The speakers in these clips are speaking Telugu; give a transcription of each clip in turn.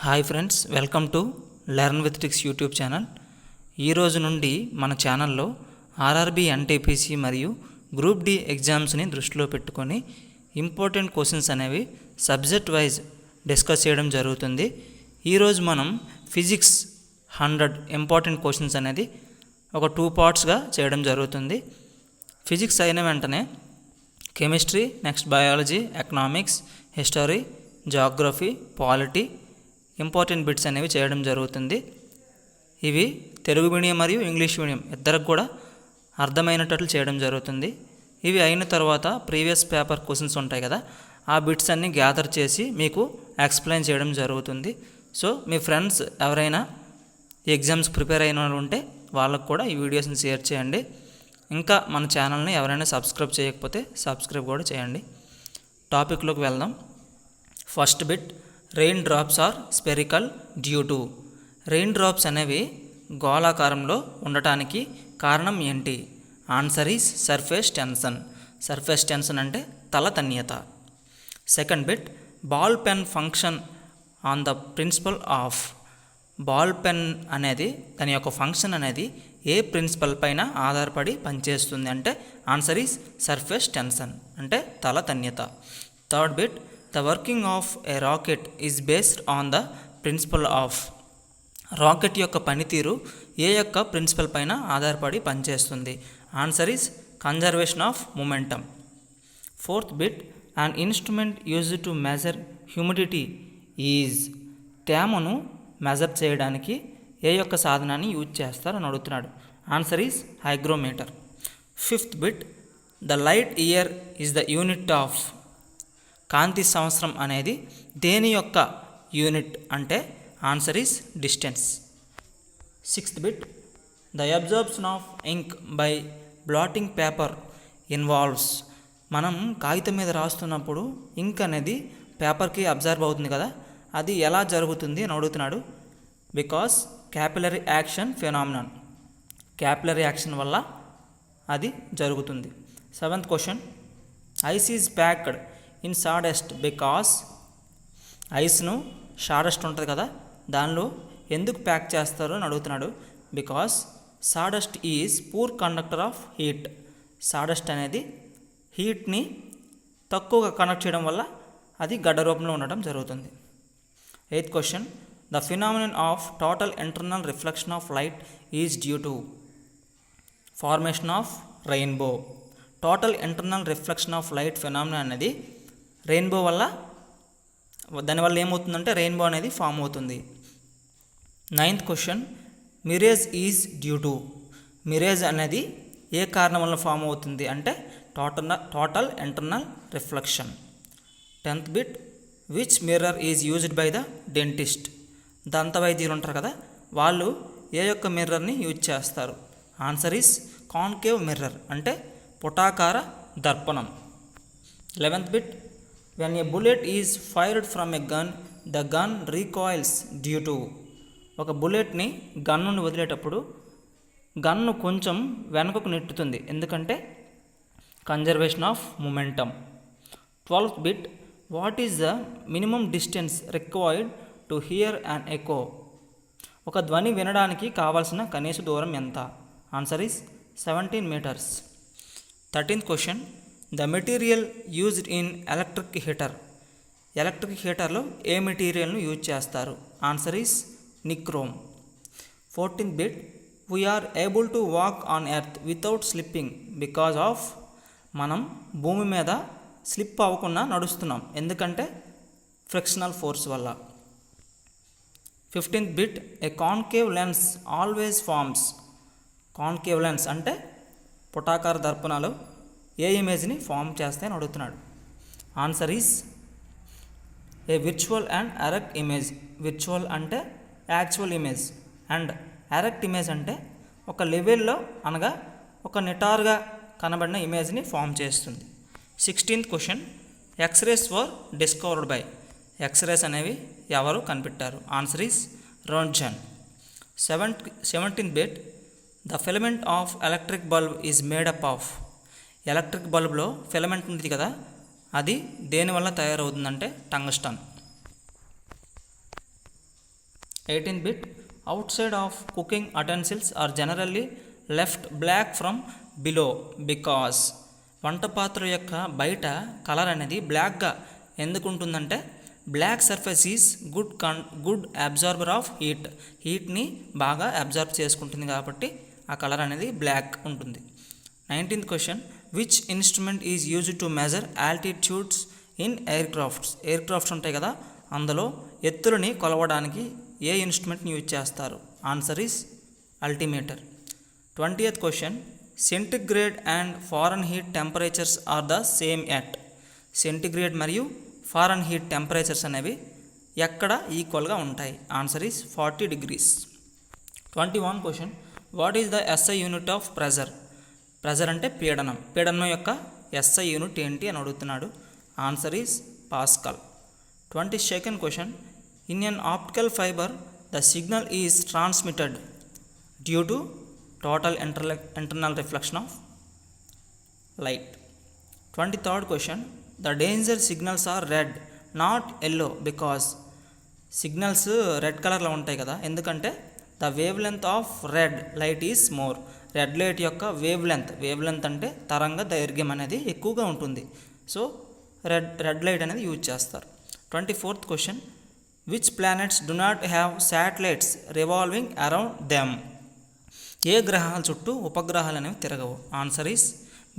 Hi friends, welcome to learn with tricks YouTube channel. ఈరోజు నుండి మన ఛానల్లో ఆర్ఆర్బీ ఎన్టీపీసీ మరియు గ్రూప్ డి ఎగ్జామ్స్ని దృష్టిలో పెట్టుకొని ఇంపార్టెంట్ క్వశ్చన్స్ అనేవి సబ్జెక్ట్ వైజ్ డిస్కస్ చేయడం జరుగుతుంది. ఈరోజు మనం ఫిజిక్స్ 100 ఇంపార్టెంట్ క్వశ్చన్స్ అనేది ఒక 2 పార్ట్స్గా చేయడం జరుగుతుంది. ఫిజిక్స్ అయిన వెంటనే chemistry, next biology, economics, history, geography, polity important bits అనేవి చేయడం జరుగుతుంది. ఇవి తెలుగు మీడియం మరియు ఇంగ్లీష్ మీడియం ఇద్దరికి కూడా అర్థమైనట్లు చేయడం జరుగుతుంది. ఇవి అయిన తర్వాత ప్రీవియస్ పేపర్ క్వశ్చన్స్ ఉంటాయి కదా, ఆ బిట్స్ అన్నీ గ్యాదర్ చేసి మీకు ఎక్స్ప్లెయిన్ చేయడం జరుగుతుంది. సో మీ ఫ్రెండ్స్ ఎవరైనా ఈ ఎగ్జామ్స్ ప్రిపేర్ అయిన వాళ్ళు ఉంటే వాళ్ళకు కూడా ఈ వీడియోస్ని షేర్ చేయండి. ఇంకా మన ఛానల్ని ఎవరైనా సబ్స్క్రైబ్ చేయకపోతే సబ్స్క్రైబ్ కూడా చేయండి. టాపిక్లోకి వెళ్దాం. First bit, rain drops are spherical due to. Rain drops అనేవి గోళాకారంలో ఉండటానికి కారణం ఏంటి? Answer is surface tension. Surface tension అంటే తల తన్యత. Second bit, ball pen function on the principle of. Ball pen అనేది దాని యొక్క ఫంక్షన్ అనేది ఏ ప్రిన్సిపల్ పైన ఆధారపడి పనిచేస్తుంది అంటే ఆన్సర్ ఈజ్ సర్ఫేస్ టెన్షన్ అంటే తల తన్యత. Third bit, the working of a rocket is based on the principle of. Rocket యొక్క పనితీరు ఏ యొక్క ప్రిన్సిపల్ పైన ఆధారపడి పనిచేస్తుంది? Answer is conservation of momentum. Fourth bit, an instrument used to measure humidity is. తేమను మెజర్ చేయడానికి ఏ యొక్క సాధనాన్ని యూజ్ చేస్తారని అడుగుతున్నాడు. Answer is hygrometer. Fifth bit, the light year is the unit of. కాంతి సంవత్సరం అనేది దేని యొక్క యూనిట్ అంటే answer is distance. Sixth bit, the absorption of ink by blotting paper involves. మనం కాగితం మీద రాస్తున్నప్పుడు ఇంక్ అనేది పేపర్కి అబ్జర్వ్ అవుతుంది కదా, అది ఎలా జరుగుతుంది అని అడుగుతున్నాడు. Because capillary action phenomenon. Capillary action వల్ల అది జరుగుతుంది. Seventh question, ice is packed in sawdust because. ఐస్ను సాడెస్ట్ ఉంటుంది కదా, దానిలో ఎందుకు ప్యాక్ చేస్తారు అని అడుగుతున్నాడు. Because sawdust is poor conductor of heat. Sawdust అనేది హీట్ని తక్కువగా కండక్ట్ చేయడం వల్ల అది గడ్డ రూపంలో ఉండటం జరుగుతుంది. Eighth question, the phenomenon of total internal reflection of light is due to. Formation of rainbow. Total internal reflection of light phenomena అనేది రెయిన్బో వల్ల, దానివల్ల ఏమవుతుందంటే రెయిన్బో అనేది ఫామ్ అవుతుంది. Ninth question, Mirage is due to. Mirage అనేది ఏ కారణం వల్ల ఫామ్ అవుతుంది అంటే total internal reflection. Tenth bit, which mirror is used by the dentist. దంత వైద్యులు ఉంటారు కదా, వాళ్ళు ఏ యొక్క మిర్రర్ని యూజ్ చేస్తారు? ఆన్సర్ ఈజ్ కాన్కేవ్ మిర్రర్ అంటే పుటాకార దర్పణం. 11th bit, when a bullet is fired from a gun the gun recoils due to. ఒక బుల్లెట్ని గన్ నుండి వదిలేటప్పుడు గన్ను కొంచెం వెనుకకు నెట్టుతుంది, ఎందుకంటే conservation of momentum. 12th bit, what is the minimum distance required to hear an echo. ఒక ధ్వని వినడానికి కావాల్సిన కనీస దూరం ఎంత? Answer is 17 metres. 13th question, the material used in electric heater. Electric హీటర్లో ఏ మెటీరియల్ను యూజ్ చేస్తారు? Answer is nichrome. 14th bit, we are able to walk on earth without slipping because of. మనం భూమి మీద స్లిప్ అవ్వకుండా నడుస్తున్నాం, ఎందుకంటే ఫ్రిక్షనల్ ఫోర్స్ వల్ల. 15th bit, a concave lens always forms. Concave lens అంటే పుటాకార దర్పణాలు ఏ ఇమేజ్ని ఫామ్ చేస్తాయని అడుగుతున్నాడు. Answer is a virtual and erect image. Virtual అంటే actual image and erect image అంటే ఒక లెవెల్లో అనగా ఒక నిటారుగా కనబడిన ఇమేజ్ని ఫామ్ చేస్తుంది. 16th question, X rays were discovered by. X rays అనేవి ఎవరు కనిపెట్టారు? Answer is Roentgen. 17th bit, the filament of electric bulb is made up of. Electric బల్బ్లో ఫిలమెంట్ ఉంది కదా, అది దేనివల్ల తయారవుతుందంటే tungsten. 18th bit, outside of cooking utensils are generally left black from below because వంట పాత్ర యొక్క బయట కలర్ అనేది బ్లాక్గా ఎందుకు ఉంటుందంటే black surface is good absorber of హీట్ని బాగా అబ్జార్బ్ చేసుకుంటుంది కాబట్టి ఆ కలర్ అనేది బ్లాక్ ఉంటుంది. 19th question, which instrument is used to measure altitudes in aircrafts ఉంటాయి కదా, అందులో ఎత్తులని కొలవడానికి ఏ ఇన్స్ట్రుమెంట్ని యూజ్ చేస్తారు? Answer is altimeter. 20th question, centigrade and Fahrenheit temperatures are the same at. Centigrade మరియు ఫారెన్ హీట్ టెంపరేచర్స్ అనేవి ఎక్కడ ఈక్వల్గా ఉంటాయి? Answer is 40 degrees. 21 question, what is the SI unit of pressure? Pressure అంటే పీడనం యొక్క ఎస్ఐ యూనిట్ ఏంటి అని అడుగుతున్నాడు. Answer is pascal. 22nd question, in an optical fibre the signal is transmitted due to total internal reflection of light. 23rd question, the danger signals are red not yellow because. Signals red కలర్లో ఉంటాయి కదా, ఎందుకంటే the wavelength of red light is more. Red light యొక్క వేవ్ లెంత్ అంటే తరంగ దైర్ఘ్యం అనేది ఎక్కువగా ఉంటుంది. సో రెడ్ లైట్ అనేది యూజ్ చేస్తారు. 24th question, which planets do not have satellites revolving around them. ఏ గ్రహాల చుట్టూ ఉపగ్రహాలు అనేవి తిరగవు? ఆన్సర్ ఈస్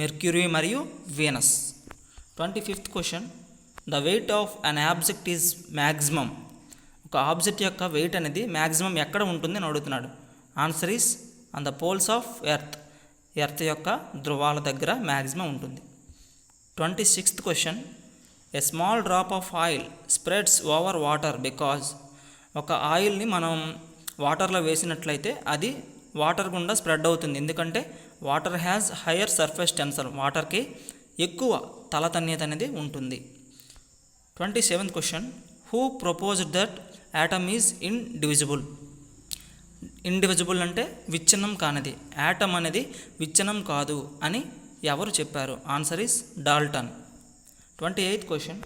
మెర్క్యూరీ మరియు Venus. 25th question, the weight of an object is maximum. ఒక ఆబ్జెక్ట్ యొక్క వెయిట్ అనేది మ్యాక్సిమం ఎక్కడ ఉంటుంది అని అడుగుతున్నాడు. Answer is on the poles of Earth యొక్క ధ్రువాల దగ్గర మ్యాక్సిమం ఉంటుంది. 26th question, a small drop of oil spreads over water because. ఒక ఆయిల్ని మనం వాటర్లో వేసినట్లయితే అది వాటర్ గుండా స్ప్రెడ్ అవుతుంది, ఎందుకంటే water has higher surface tensor. వాటర్కి ఎక్కువ తలతన్యత అనేది ఉంటుంది. 27th question, who proposed that atom is indivisible అంటే విచ్ఛిన్నం కానిది, యాటమ్ అనేది విచ్ఛిన్నం కాదు అని ఎవరు చెప్పారు? Answer is Dalton. 28th question,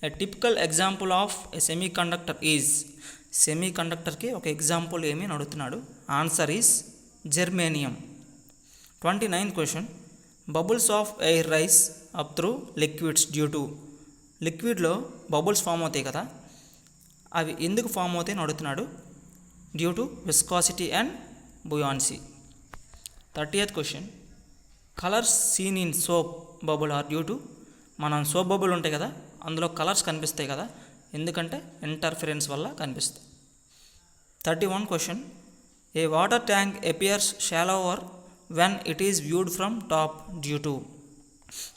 a typical example of a semiconductor is. సెమీ కండక్టర్కి ఒక ఎగ్జాంపుల్ ఏమి అని అడుగుతున్నాడు. Answer is germanium. 29th question, bubbles of air rise up through liquids due to. లిక్విడ్లో బబుల్స్ ఫామ్ అవుతాయి కదా, అవి ఎందుకు ఫామ్ అవుతాయి అని అడుగుతున్నాడు. Due to viscosity and buoyancy. 30th question, colours seen in soap bubble are due to. మనం సోప్ బబుల్ ఉంటాయి కదా, అందులో కలర్స్ కనిపిస్తాయి కదా, ఎందుకంటే ఇంటర్ఫిరెన్స్ వల్ల కనిపిస్తాయి. 31 question, a water tank appears shallower when it is viewed from top due to.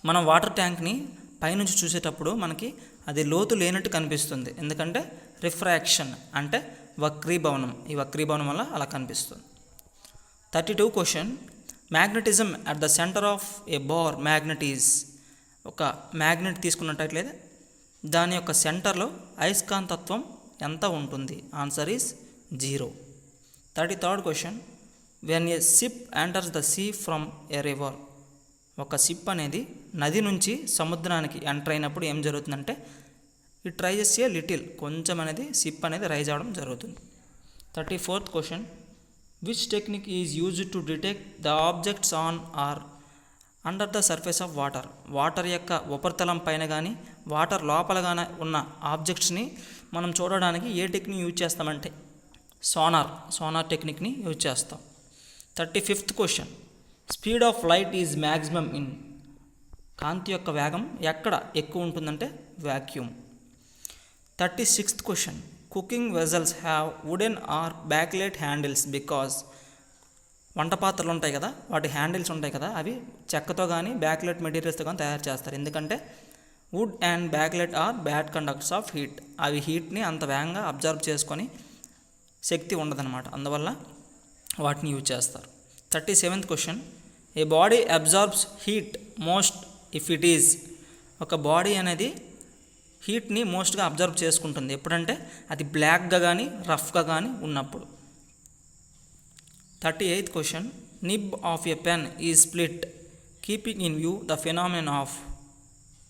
మనం వాటర్ ట్యాంక్ని పైనుంచి చూసేటప్పుడు మనకి అది లోతు లేనట్టు కనిపిస్తుంది, ఎందుకంటే రిఫ్రాక్షన్ అంటే వక్రీభవనం. ఈ వక్రీభవనం వల్ల అలా కనిపిస్తుంది. 32 question, magnetism at the centre of a bar magnet is. ఒక మ్యాగ్నెట్ తీసుకున్నట్లయితే దాని యొక్క సెంటర్లో అయస్కాంతత్వం ఎంత ఉంటుంది? Answer is 0. 33rd question, when a ship enters the sea from a river. ఒక షిప్ అనేది నది నుంచి సముద్రానికి ఎంటర్ అయినప్పుడు ఏం జరుగుతుందంటే ఇట్ రైజెస్ ఏ లిటిల్, కొంచెం అనేది షిప్ అనేది రైజ్ అవ్వడం జరుగుతుంది. 34th question, which technique is used to detect the objects on or under the surface of water. Water యొక్క ఉపరితలం పైన కానీ వాటర్ లోపల కానీ ఉన్న ఆబ్జెక్ట్స్ని మనం చూడడానికి ఏ టెక్నిక్ యూజ్ చేస్తామంటే సోనార్ టెక్నిక్ని యూజ్ చేస్తాం. 35th question, speed of light is maximum in. కాంతి యొక్క వేగం ఎక్కడ ఎక్కువ ఉంటుందంటే vacuum. 36th question, cooking vessels have wooden or bakelite handles because. వంట పాత్రలు ఉంటాయి కదా, వాటి హ్యాండిల్స్ ఉంటాయి కదా, అవి చెక్కతో కానీ బ్యాక్లైట్ మెటీరియల్స్తో కానీ తయారు చేస్తారు, ఎందుకంటే wood and bakelite are bad conductors of heat. అవి హీట్ని అంత వేగంగా అబ్జర్వ్ చేసుకొని శక్తి ఉండదన్నమాట, అందువల్ల వాటిని యూజ్ చేస్తారు. 37th question, A body absorbs heat most if it is. ఒక బాడీ అనేది హీట్ని మోస్ట్గా అబ్జర్వ్ చేసుకుంటుంది ఎప్పుడంటే అది బ్లాక్గా కానీ రఫ్గా కానీ ఉన్నప్పుడు. 38th question, nib of a pen is split keeping in view the phenomenon of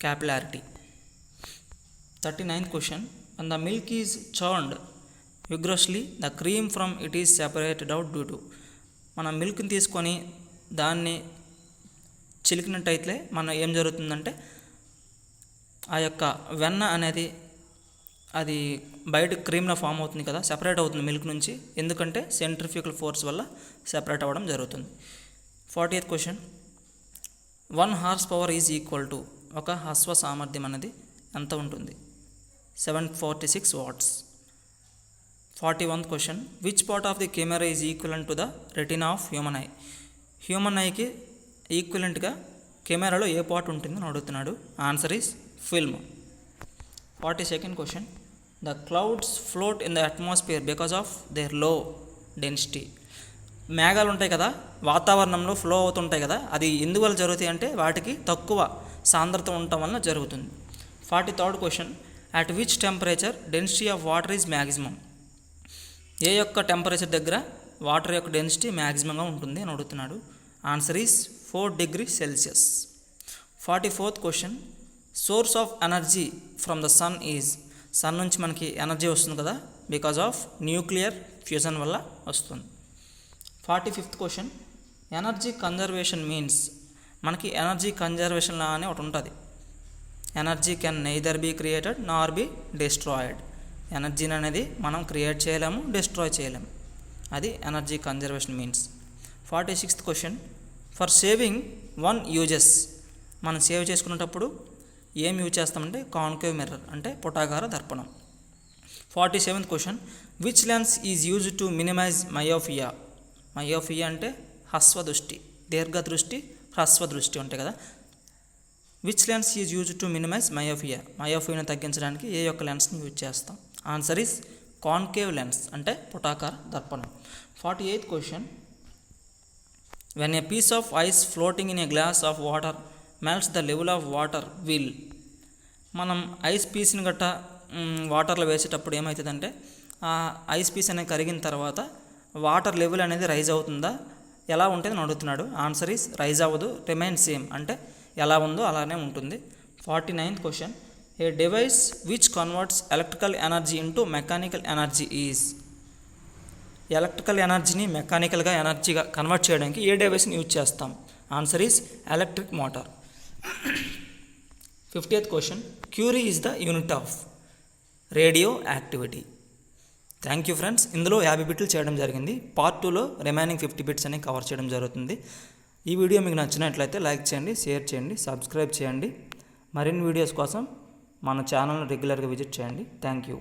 capillarity. 39th question, when the milk is churned vigorously the cream from it is separated out due to. మనం మిల్క్ని తీసుకొని దాన్ని చిలికినట్టయితే మనం ఏం జరుగుతుందంటే ఆ యొక్క వెన్న అనేది అది బయట క్రీమ్లో ఫామ్ అవుతుంది కదా, సెపరేట్ అవుతుంది మిల్క్ నుంచి. ఎందుకంటే సెంట్రిఫ్యూగల్ ఫోర్స్ వల్ల సెపరేట్ అవ్వడం జరుగుతుంది. 40th question, 1 horsepower is equal to, ఒక అశ్వ సామర్థ్యం అనేది ఎంత ఉంటుంది? 746 watts. 41th question, which part of the camera is equivalent to the retina of human eye? Human ఐకి ఈక్వలెంట్గా కెమెరాలో ఏ పార్ట్ ఉంటుందని అడుగుతున్నాడు. Answer is film. 42nd question, the clouds float in the atmosphere because of their low density. మేఘాలు ఉంటాయి కదా, వాతావరణంలో ఫ్లో అవుతుంటాయి కదా, అది ఎందువల్ల జరుగుతాయి అంటే వాటికి తక్కువ సాంద్రత ఉండటం వలన జరుగుతుంది. 43rd question, at which temperature density of water is maximum? ఏ యొక్క టెంపరేచర్ దగ్గర వాటర్ యొక్క డెన్సిటీ మ్యాక్సిమంగా ఉంటుంది అని అడుగుతున్నాడు. Answer is 4 degrees Celsius. 44th question, source of energy from the sun is. Sun నుంచి మనకి ఎనర్జీ వస్తుంది కదా, బికాజ్ ఆఫ్ న్యూక్లియర్ ఫ్యూజన్ వల్ల వస్తుంది. 45th question, energy conservation means. మనకి ఎనర్జీ కన్జర్వేషన్ లా అని ఒకటి ఉంటుంది. Energy can neither be created nor be destroyed. ఎనర్జీని అనేది మనం క్రియేట్ చేయలేము, డిస్ట్రాయ్ చేయలేము. అది energy conservation means. 46th question, for shaving 1 uses. మనం సేవ్ చేసుకునేటప్పుడు ఏం యూజ్ చేస్తామంటే కాన్కేవ్ మిర్రర్ అంటే పుటాకార దర్పణం. 47th క్వశ్చన్, which lens is use to minimise myopia? Myopia అంటే హ్రస్వ దృష్టి, దీర్ఘదృష్టి, హ్రస్వ దృష్టి ఉంటాయి కదా. Which lens is use to minimise myopia? మయోఫియాను తగ్గించడానికి ఏ యొక్క లెన్స్ని యూజ్ చేస్తాం? ఆన్సర్ ఈజ్ కాన్కేవ్ లెన్స్ అంటే పుటాకార దర్పణం. 48th question, when a piece of ice floating in a glass of water melts the level of water will. మనం ఐస్ పీస్ని గట్ట వాటర్లో వేసేటప్పుడు ఏమవుతుందంటే ఆ ఐస్ పీస్ అనేది కరిగిన తర్వాత వాటర్ లెవెల్ అనేది రైజ్ అవుతుందా, ఎలా ఉంటుందని అడుగుతున్నాడు. ఆన్సర్ ఈజ్ రైజ్ అవ్వదు, రిమైన్ సేమ్ అంటే ఎలా ఉందో అలానే ఉంటుంది. 49th question, A device which converts electrical energy into mechanical energy is. Electrical ఎనర్జీని మెకానికల్గా ఎనర్జీగా కన్వర్ట్ చేయడానికి ఏ డివైస్ని యూజ్ చేస్తాం? Answer is electric motor. 50th question, Curie is the unit of radio activity. Thank you friends. ఇందులో 50 బిట్లు చేయడం జరిగింది. పార్ట్ 2లో రిమైనింగ్ 50 బిట్స్ అనేవి కవర్ చేయడం జరుగుతుంది. ఈ వీడియో మీకు నచ్చినట్లయితే లైక్ చేయండి, షేర్ చేయండి, సబ్స్క్రైబ్ చేయండి. మరిన్ని వీడియోస్ కోసం మన ఛానల్ని రెగ్యులర్గా విజిట్ చేయండి. Thank you.